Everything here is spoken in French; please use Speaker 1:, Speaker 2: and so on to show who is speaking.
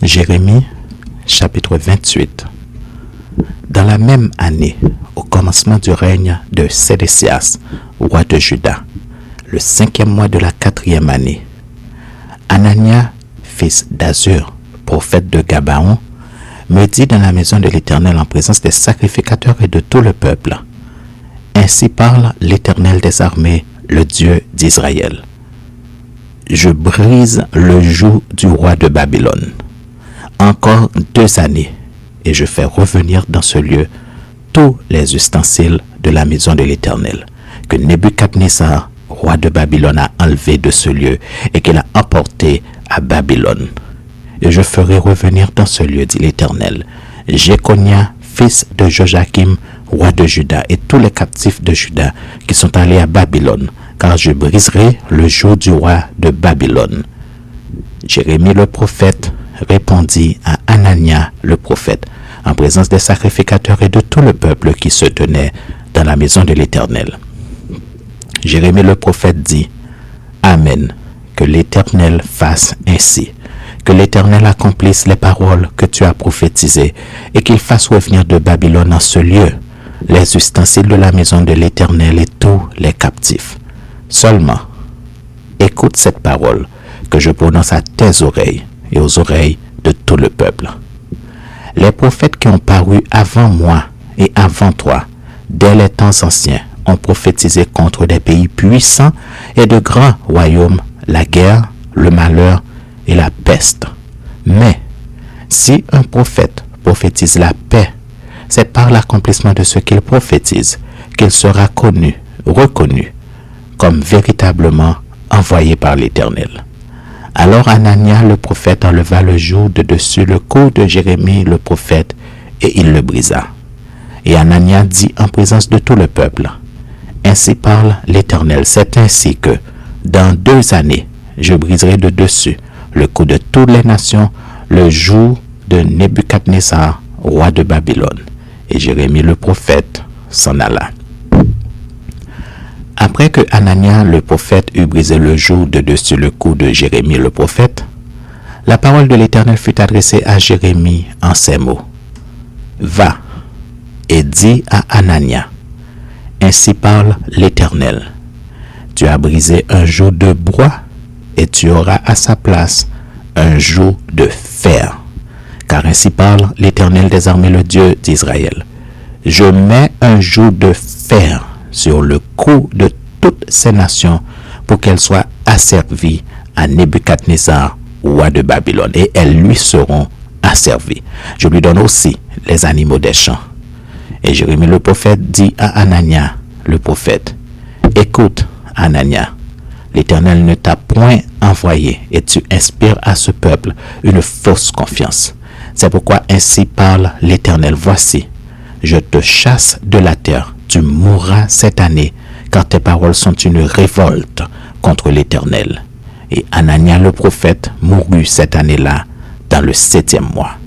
Speaker 1: Jérémie, chapitre 28. Dans la même année, au commencement du règne de Sédécias, roi de Juda, le 5e mois de la 4e année, Anania, fils d'Azur, prophète de Gabaon, me dit dans la maison de l'Éternel en présence des sacrificateurs et de tout le peuple: Ainsi parle l'Éternel des armées, le Dieu d'Israël. Je brise le joug du roi de Babylone. Encore 2 années, et je fais revenir dans ce lieu tous les ustensiles de la maison de l'Éternel, que Nebuchadnezzar, roi de Babylone, a enlevé de ce lieu et qu'il a emporté à Babylone. Et je ferai revenir dans ce lieu, dit l'Éternel, Jéconia, fils de Joachim, roi de Juda, et tous les captifs de Juda qui sont allés à Babylone, car je briserai le joug du roi de Babylone. Jérémie le prophète répondit à Anania le prophète, en présence des sacrificateurs et de tout le peuple qui se tenait dans la maison de l'Éternel. Jérémie le prophète dit: Amen, que l'Éternel fasse ainsi, que l'Éternel accomplisse les paroles que tu as prophétisées, et qu'il fasse revenir de Babylone en ce lieu les ustensiles de la maison de l'Éternel et tous les captifs. Seulement, écoute cette parole que je prononce à tes oreilles et aux oreilles de tout le peuple. Les prophètes qui ont paru avant moi et avant toi, dès les temps anciens, ont prophétisé contre des pays puissants et de grands royaumes la guerre, le malheur et la peste. Mais si un prophète prophétise la paix, c'est par l'accomplissement de ce qu'il prophétise qu'il sera connu, reconnu comme véritablement envoyé par l'Éternel. Alors Anania le prophète enleva le joug de dessus le cou de Jérémie le prophète et il le brisa. Et Anania dit en présence de tout le peuple: Ainsi parle l'Éternel, c'est ainsi que, dans 2 années, je briserai de dessus le cou de toutes les nations, le joug de Nebuchadnezzar, roi de Babylone. Et Jérémie le prophète s'en alla. Après que Anania le prophète eut brisé le joug de dessus le cou de Jérémie le prophète, la parole de l'Éternel fut adressée à Jérémie en ces mots: Va et dis à Anania: Ainsi parle l'Éternel, tu as brisé un joug de bois et tu auras à sa place un joug de fer. Car ainsi parle l'Éternel des armées, le Dieu d'Israël. Je mets un joug de fer sur le cou de toutes ces nations pour qu'elles soient asservies à Nebuchadnezzar, roi de Babylone, et elles lui seront asservies. Je lui donne aussi les animaux des champs. Et Jérémie le prophète dit à Anania le prophète: Écoute, Anania, l'Éternel ne t'a point envoyé et tu inspires à ce peuple une fausse confiance. C'est pourquoi ainsi parle l'Éternel: Voici, je te chasse de la terre, tu mourras cette année, car tes paroles sont une révolte contre l'Éternel. Et Anania le prophète mourut cette année-là, dans le 7e mois.